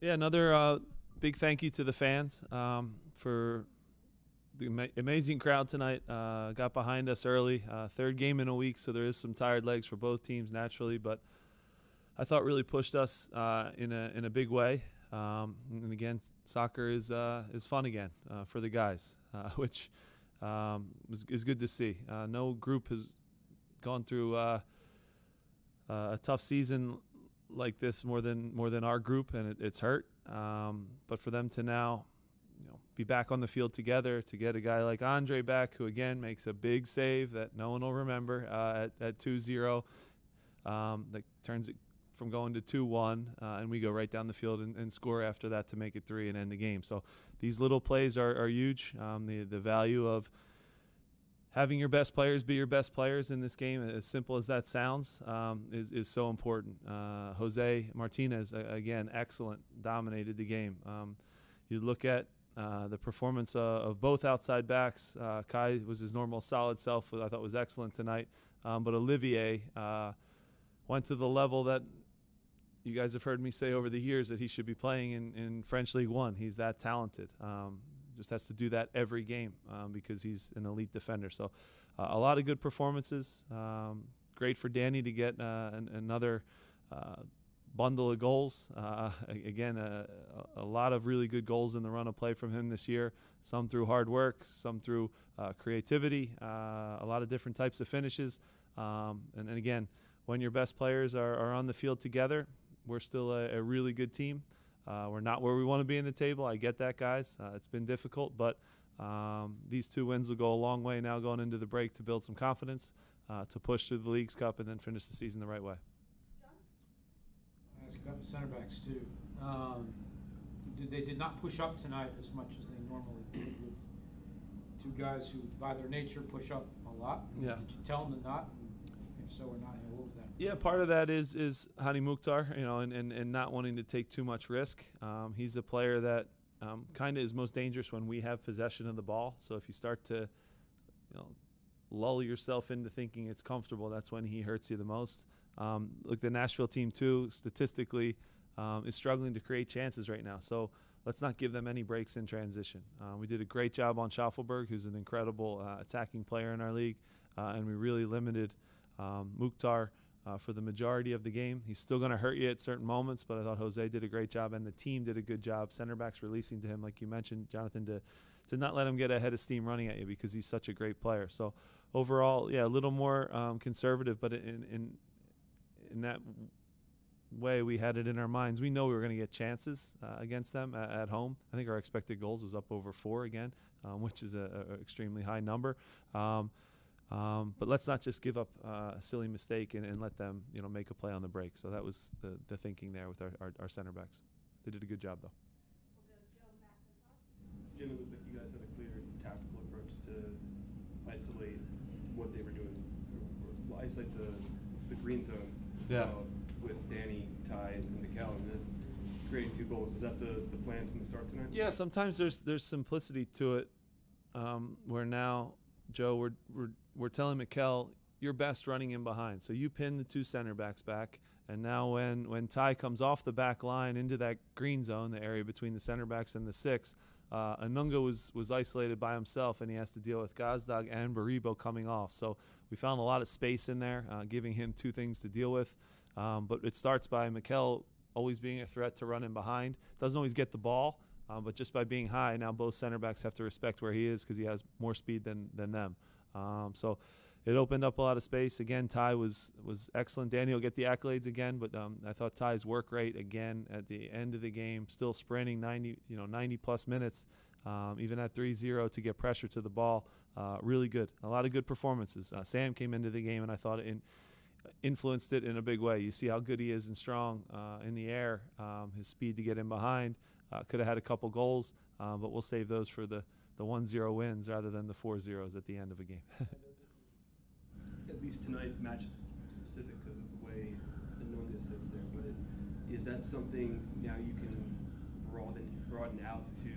Yeah, another big thank you to the fans for the amazing crowd tonight. Got behind us early, third game in a week, so there is some tired legs for both teams naturally, but I thought really pushed us in a big way. And again, soccer is fun again for the guys, which is good to see. No group has gone through a tough season like this more than our group, and it's hurt. But for them to now, be back on the field together, to get a guy like Andre back, who again makes a big save that no one will remember at 2-0, that turns it from going to 2-1, and we go right down the field and score after that to make it 3 and end the game. So these little plays are huge. The value of having your best players be your best players in this game, as simple as that sounds, is so important. Jose Martinez, again, excellent, dominated the game. You look at the performance of both outside backs. Kai was his normal solid self, I thought was excellent tonight. But Olivier went to the level that you guys have heard me say over the years that he should be playing in French League One. He's that talented. Just has to do that every game because he's an elite defender. So a lot of good performances. Great for Danny to get another bundle of goals. Again, a lot of really good goals in the run of play from him this year, some through hard work, some through creativity, a lot of different types of finishes. And again, when your best players are on the field together, we're still a really good team. We're not where we want to be in the table. I get that, guys. It's been difficult, but these 2 wins will go a long way now going into the break to build some confidence, to push through the Leagues Cup and then finish the season the right way. Ask about the center backs too. They did not push up tonight as much as they normally do with 2 guys who, by their nature, push up a lot. Yeah. Did you tell them to not? If so or not, what was that? Yeah, part of that is Hani Mukhtar, and not wanting to take too much risk. He's a player that kind of is most dangerous when we have possession of the ball. So if you start to, lull yourself into thinking it's comfortable, that's when he hurts you the most. Look, the Nashville team too, statistically, is struggling to create chances right now. So let's not give them any breaks in transition. We did a great job on Schaffelberg, who's an incredible attacking player in our league, and we really limited Mukhtar for the majority of the game. He's still going to hurt you at certain moments, but I thought Jose did a great job, and the team did a good job. Center backs releasing to him, like you mentioned, Jonathan, to not let him get ahead of steam running at you because he's such a great player. So overall, yeah, a little more conservative, but in that way we had it in our minds. We know we were going to get chances against them at home. I think our expected goals was up over 4 again, which is a extremely high number. But let's not just give up a silly mistake and let them, make a play on the break. So that was the thinking there with our center backs. They did a good job, though. We'll go Joe back to talk. Jim, it looked like you guys had a clear tactical approach to isolate what they were doing, or isolate the green zone. Yeah. With Danny, Ty, and Mikel, and then creating 2 goals. Was that the plan from the start tonight? Yeah, sometimes there's simplicity to it, where now, Joe, we're telling Mikel, you're best running in behind. So you pin the 2 center backs back, and now when Ty comes off the back line into that green zone, the area between the center backs and the 6, Anunga was isolated by himself, and he has to deal with Gazdag and Baribo coming off. So we found a lot of space in there, giving him 2 things to deal with. But it starts by Mikel always being a threat to run in behind. Doesn't always get the ball, but just by being high, now both center backs have to respect where he is because he has more speed than them. So it opened up a lot of space. Again, Ty was excellent. Danny will get the accolades again, but I thought Ty's work rate again at the end of the game, still sprinting 90 plus minutes, even at 3-0 to get pressure to the ball. Really good. A lot of good performances. Sam came into the game, and I thought influenced it in a big way. You see how good he is and strong in the air. His speed to get in behind. Could have had a couple goals, but we'll save those for the 1-0 wins rather than the 4-0s at the end of a game. At least tonight, match specific because of the way Anunga sits there. But is that something now you can broaden out to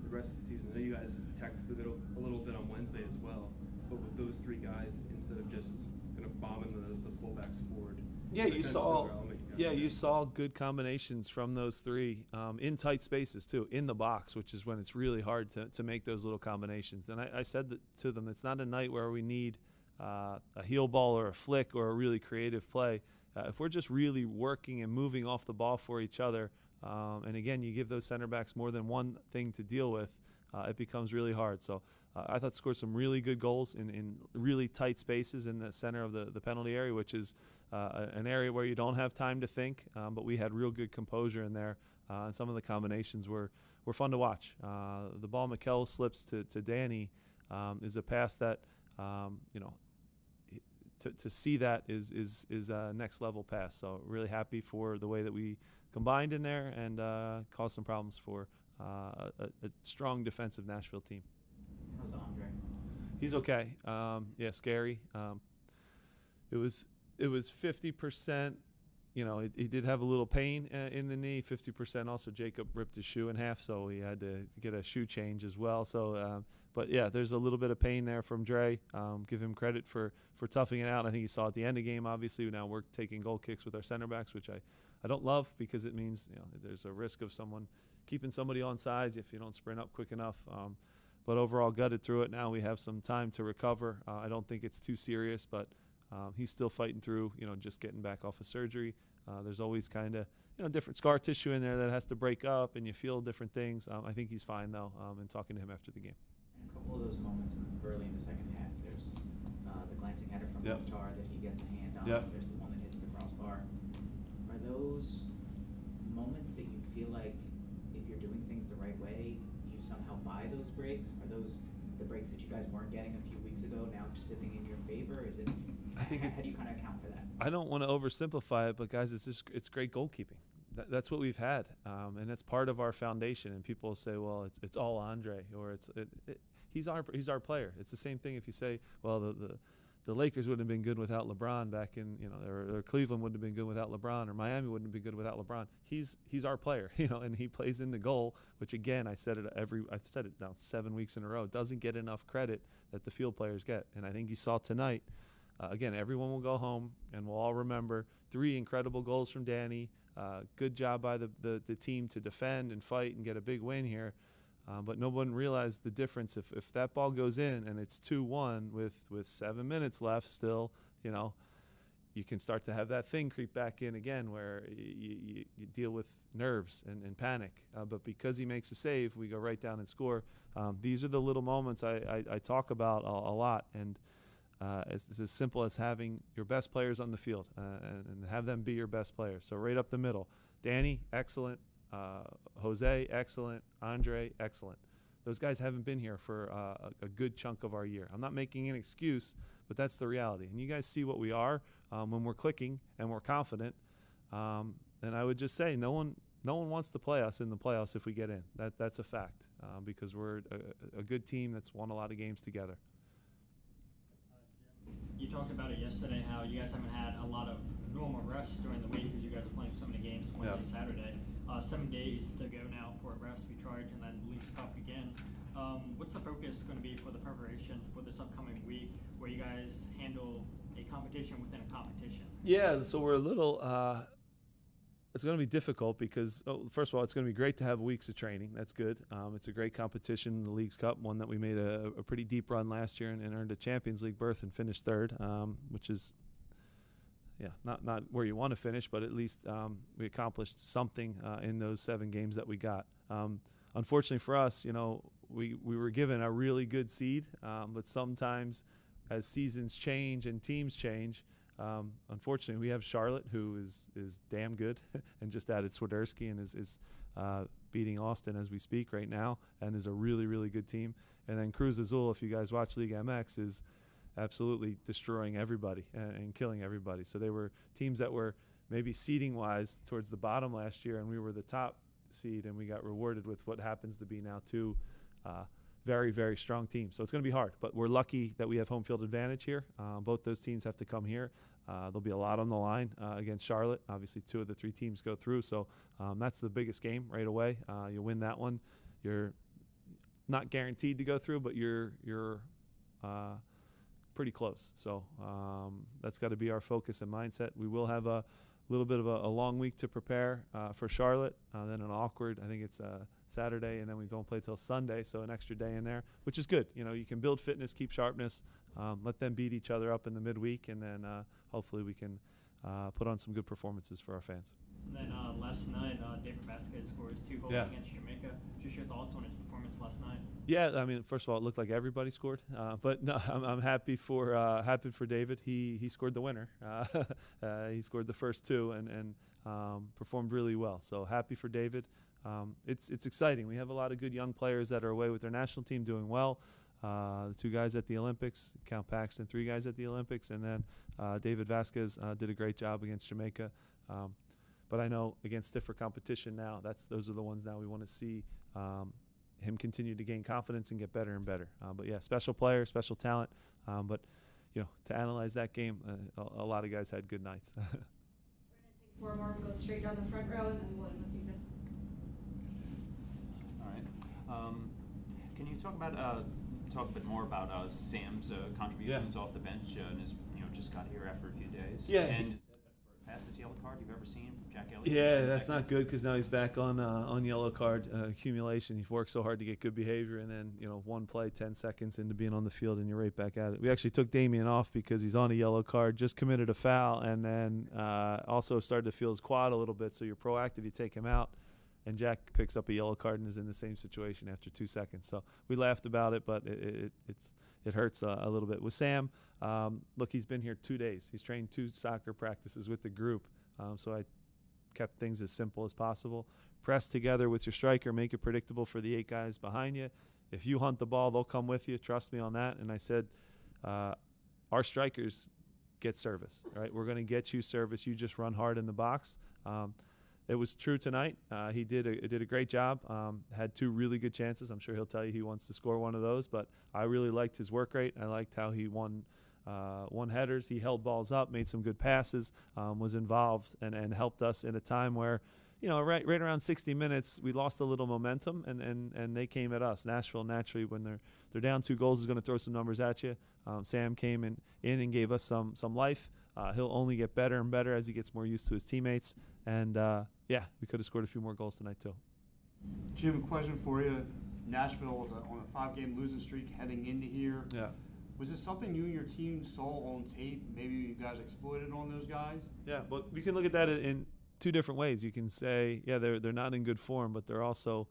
the rest of the season? I know you guys tactically a little bit on Wednesday as well, but with those 3 guys, instead of just kind of bombing the fullbacks forward. Yeah, you saw. Yeah, you saw good combinations from those three in tight spaces too, in the box, which is when it's really hard to make those little combinations. And I said that to them, it's not a night where we need a heel ball or a flick or a really creative play. If we're just really working and moving off the ball for each other, and again, you give those center backs more than one thing to deal with, it becomes really hard. So I thought scored some really good goals in really tight spaces in the center of the penalty area, which is an area where you don't have time to think, but we had real good composure in there, and some of the combinations were fun to watch. The ball Mikel slips to Danny is a pass that, to see that is a next level pass. So really happy for the way that we combined in there and caused some problems for a strong defensive Nashville team. How's Andre? He's okay. Yeah, scary. It was 50%. He did have a little pain in the knee. 50% also. Jacob ripped his shoe in half, so he had to get a shoe change as well. So, but yeah, there's a little bit of pain there from Dre. Give him credit for toughing it out. I think you saw at the end of the game. Obviously, now we're taking goal kicks with our center backs, which I don't love because it means there's a risk of someone keeping somebody on sides if you don't sprint up quick enough. But overall, gutted through it. Now we have some time to recover. I don't think it's too serious, but he's still fighting through, just getting back off of surgery. There's always kind of, different scar tissue in there that has to break up, and you feel different things. I think he's fine, though, and talking to him after the game. And a couple of those moments early in the second half, there's the glancing header from Mukhtar that he gets a hand on. Yep. There's the one that hits the crossbar. Are those moments that you feel like if you're doing things the right way, you somehow buy those breaks? Are those the breaks that you guys weren't getting a few weeks ago now sitting in your favor? Is it? I think how do you kind of account for that? I don't want to oversimplify it, but guys, it's great goalkeeping. That's what we've had, and that's part of our foundation. And people say, well, it's all Andre, or he's our player. It's the same thing if you say, well, the Lakers wouldn't have been good without LeBron back in, or Cleveland wouldn't have been good without LeBron, or Miami wouldn't have been good without LeBron. He's our player, and he plays in the goal, which again, I've said it now 7 weeks in a row, doesn't get enough credit that the field players get. And I think you saw tonight, again, everyone will go home and we'll all remember 3 incredible goals from Danny. Good job by the team to defend and fight and get a big win here. But no one realized the difference if that ball goes in and it's 2-1 with 7 minutes left still, you can start to have that thing creep back in again where you deal with nerves and panic. But because he makes a save, we go right down and score. These are the little moments I talk about a lot. And it's as simple as having your best players on the field and have them be your best players. So right up the middle, Danny, excellent. Jose, excellent. Andre, excellent. Those guys haven't been here for a good chunk of our year. I'm not making an excuse, but that's the reality. And you guys see what we are when we're clicking and we're confident. And I would just say no one wants to play us in the playoffs if we get in. That's a fact because we're a good team that's won a lot of games together. You talked about it yesterday, how you guys haven't had a lot of normal rest during the week because you guys are playing so many games Wednesday, Saturday. 7 days to go now for rest, recharge, and then Leagues Cup begins. What's the focus going to be for the preparations for this upcoming week where you guys handle a competition within a competition? Yeah, so we're a little it's going to be difficult because, first of all, it's going to be great to have weeks of training. That's good. It's a great competition, the Leagues Cup, one that we made a pretty deep run last year and earned a Champions League berth and finished third, which is, not where you want to finish, but at least we accomplished something in those 7 games that we got. Unfortunately for us, we were given a really good seed, but sometimes as seasons change and teams change, unfortunately, we have Charlotte, who is damn good and just added Swiderski and is beating Austin as we speak right now and is a really, really good team. And then Cruz Azul, if you guys watch League MX, is absolutely destroying everybody and killing everybody. So they were teams that were maybe seeding-wise towards the bottom last year, and we were the top seed, and we got rewarded with what happens to be now 2 very, very strong teams. So it's going to be hard, but we're lucky that we have home field advantage here. Both those teams have to come here. There'll be a lot on the line against Charlotte. Obviously, 2 of the 3 teams go through, so that's the biggest game right away. You win that one, you're not guaranteed to go through, but you're pretty close. So that's got to be our focus and mindset. We will have a little bit of a long week to prepare for Charlotte, then an awkward, I think it's Saturday, and then we don't play till Sunday, so an extra day in there, which is good. You know, you can build fitness, keep sharpness, let them beat each other up in the midweek, and then hopefully we can put on some good performances for our fans. And then last night, David Vasquez scores 2 goals against Jamaica. Just your thoughts on his performance last night? Yeah, I mean, first of all, it looked like everybody scored, but no, I'm happy for David. He scored the winner. He scored the first 2 and performed really well. So happy for David. It's exciting. We have a lot of good young players that are away with their national team doing well. The 2 guys at the Olympics, Count Paxton, 3 guys at the Olympics, and then David Vasquez did a great job against Jamaica. But I know against stiffer competition now, those are the ones now we want to see him continue to gain confidence and get better and better. But yeah, special player, special talent. But you know, to analyze that game, a lot of guys had good nights. We're going to take 4 more and go straight down the front row, and then we'll end with David. All right. Can you talk a bit more about Sam's contributions off the bench and his, just got here after a few days? Yeah. And fastest yellow card you've ever seen from Jack Elliott? Yeah, that's not good because now he's back on yellow card accumulation. He's worked so hard to get good behavior, and then one play, 10 seconds into being on the field, and you're right back at it. We actually took Damian off because he's on a yellow card, just committed a foul, and then also started to feel his quad a little bit. So you're proactive, you take him out, and Jack picks up a yellow card and is in the same situation after 2 seconds. So we laughed about it, but it hurts a little bit. With Sam, look, he's been here 2 days. He's trained 2 soccer practices with the group, so I kept things as simple as possible. Press together with your striker, make it predictable for the 8 guys behind you. If you hunt the ball, they'll come with you. Trust me on that. And I said, our strikers get service, right? We're going to get you service. You just run hard in the box. It was true tonight. He did a great job. Had 2 really good chances. I'm sure he'll tell you he wants to score one of those, but I really liked his work rate. I liked how he won headers. He held balls up, made some good passes, was involved, and helped us in a time where, right around 60 minutes, we lost a little momentum, and they came at us. Nashville, naturally, when they're down 2 goals, is going to throw some numbers at you. Sam came in and gave us some life. He'll only get better and better as he gets more used to his teammates. And, we could have scored a few more goals tonight, too. Jim, question for you. Nashville was on a 5-game losing streak heading into here. Yeah. Was this something you and your team saw on tape? Maybe you guys exploited on those guys? Yeah, well, you can look at that in 2 different ways. You can say, yeah, they're not in good form, but they're also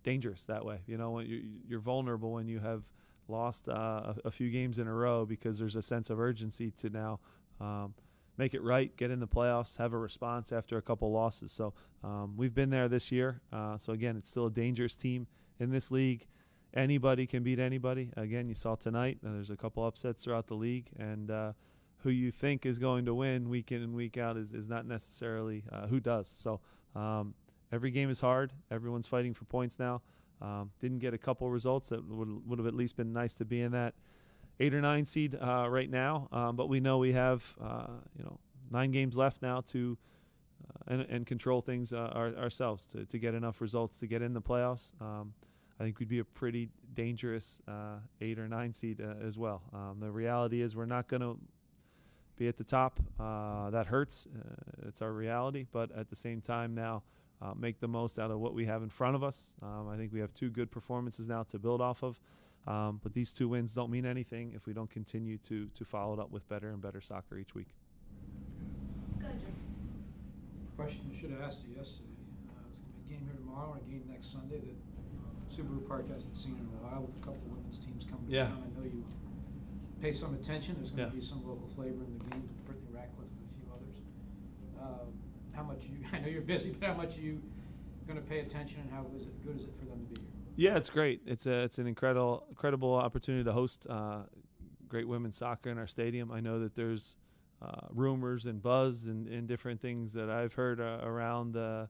dangerous that way. When you're vulnerable when you have lost a few games in a row because there's a sense of urgency to now make it right, get in the playoffs, have a response after a couple losses. So we've been there this year. So, again, it's still a dangerous team in this league. Anybody can beat anybody. Again, you saw tonight, there's a couple upsets throughout the league. And who you think is going to win week in and week out is not necessarily who does. So every game is hard. Everyone's fighting for points now. Didn't get a couple results that would have at least been nice to be in that 8 or 9 seed right now, but we know we have 9 games left now to and control things ourselves to get enough results to get in the playoffs. I think we'd be a pretty dangerous 8 or 9 seed as well. The reality is we're not going to be at the top. That hurts. It's our reality, but at the same time now, make the most out of what we have in front of us. I think we have 2 good performances now to build off of. But these 2 wins don't mean anything if we don't continue to follow it up with better and better soccer each week. Go ahead, Jim. Question I should have asked you yesterday. There's going to be a game here tomorrow and a game next Sunday that Subaru Park hasn't seen in a while with a couple of women's teams coming down. I know you pay some attention. There's going to be some local flavor in the games with Brittany Ratcliffe and a few others. I know you're busy, but how much are you going to pay attention, and how good is it for them to be here? Yeah, it's great. It's an incredible opportunity to host great women's soccer in our stadium. I know that there's rumors and buzz and different things that I've heard around the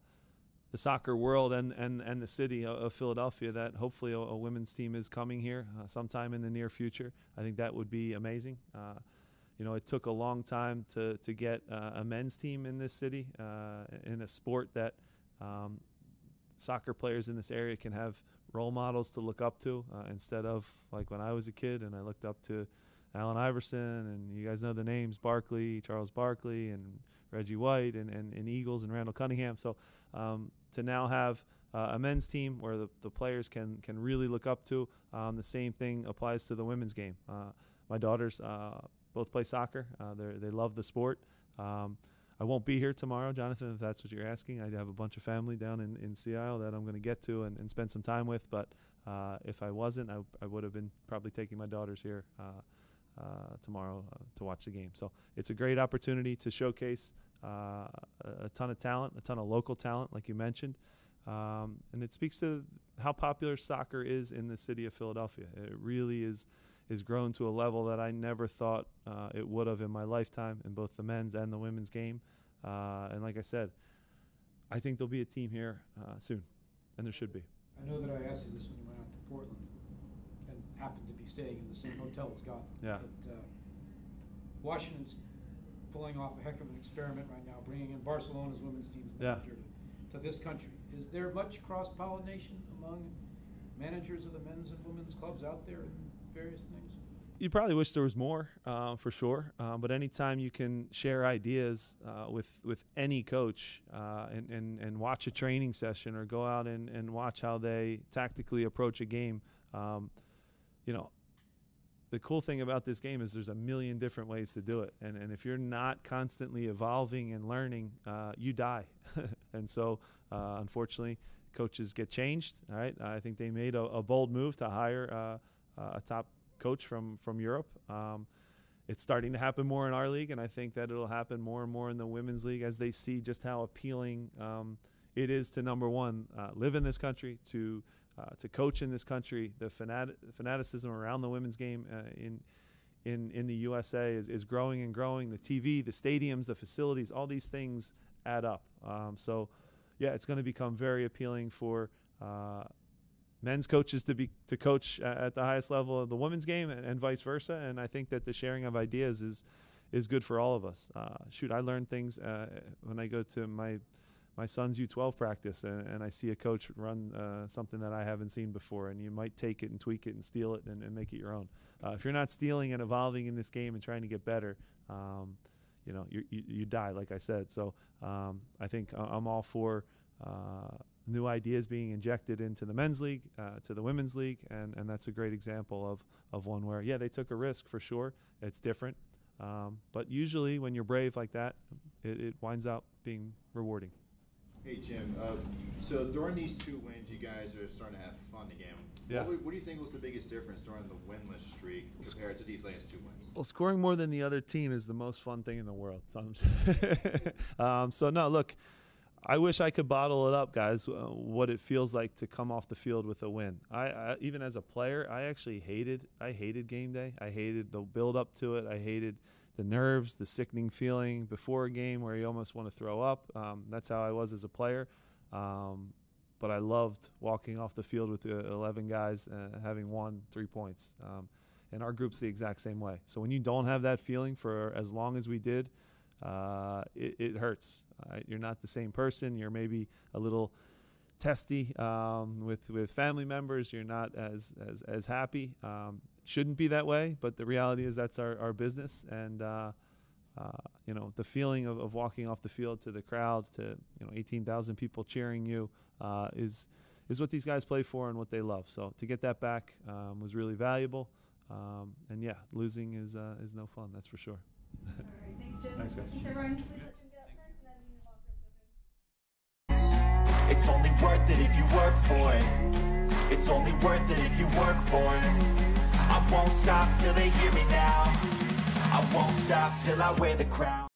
soccer world and the city of Philadelphia that hopefully a women's team is coming here sometime in the near future. I think that would be amazing. It took a long time to get a men's team in this city in a sport that soccer players in this area can have role models to look up to instead of like when I was a kid and I looked up to Allen Iverson, and you guys know the names, Charles Barkley, and Reggie White, and Eagles, and Randall Cunningham. So to now have a men's team where the players can really look up to, the same thing applies to the women's game. My daughters both play soccer. They love the sport. I won't be here tomorrow, Jonathan, if that's what you're asking. I have a bunch of family down in Seattle that I'm going to get to and spend some time with. But if I wasn't, I would have been probably taking my daughters here tomorrow to watch the game. So it's a great opportunity to showcase a ton of talent, a ton of local talent, like you mentioned. And it speaks to how popular soccer is in the city of Philadelphia. It really is grown to a level that I never thought it would have in my lifetime in both the men's and the women's game. And like I said, I think there'll be a team here soon, and there should be. I know that I asked you this when you went out to Portland and happened to be staying in the same hotel as Gotham. Yeah. But Washington's pulling off a heck of an experiment right now, bringing in Barcelona's women's team's manager to this country. Is there much cross-pollination among managers of the men's and women's clubs out there in various things? You probably wish there was more, for sure. But anytime you can share ideas with any coach and watch a training session or go out and watch how they tactically approach a game, the cool thing about this game is there's a million different ways to do it. And if you're not constantly evolving and learning, you die. And so, unfortunately, coaches get changed. All right, I think they made a bold move to hire a top coach from Europe. It's starting to happen more in our league, and I think that it'll happen more and more in the women's league as they see just how appealing it is to, number one, live in this country, to coach in this country. The fanaticism around the women's game in the USA is growing and growing. The TV, the stadiums, the facilities, all these things add up. So, yeah, it's going to become very appealing for men's coaches to coach at the highest level of the women's game and vice versa. And I think that the sharing of ideas is good for all of us. I learn things when I go to my son's U12 practice and I see a coach run something that I haven't seen before, and you might take it and tweak it and steal it and make it your own. If you're not stealing and evolving in this game and trying to get better, you die, like I said. So I think I'm all for new ideas being injected into the men's league, to the women's league, and that's a great example of one where, yeah, they took a risk for sure. It's different. But usually when you're brave like that, it winds up being rewarding. Hey, Jim. So during these 2 wins, you guys are starting to have fun again. Yeah. What do you think was the biggest difference during the winless streak compared to these last 2 wins? Well, scoring more than the other team is the most fun thing in the world. So, no, look, I wish I could bottle it up, guys, what it feels like to come off the field with a win. I even as a player, I actually hated game day. I hated the build up to it. I hated the nerves, the sickening feeling before a game where you almost want to throw up. That's how I was as a player. But I loved walking off the field with the 11 guys having won 3 points. And our group's the exact same way. So when you don't have that feeling for as long as we did, it hurts. Right? You're not the same person. You're maybe a little testy with family members. You're not as happy. Shouldn't be that way, but the reality is that's our business. And the feeling of walking off the field to the crowd, to 18,000 people cheering you, is what these guys play for and what they love. So to get that back was really valuable. And yeah, losing is no fun. That's for sure. All right, thanks, Jim. Thanks, guys. Thanks, everyone. Please let Jim get up first, and then the locker room's open. It's only worth it if you work for it. It's only worth it if you work for it. I won't stop till they hear me now. I won't stop till I wear the crown.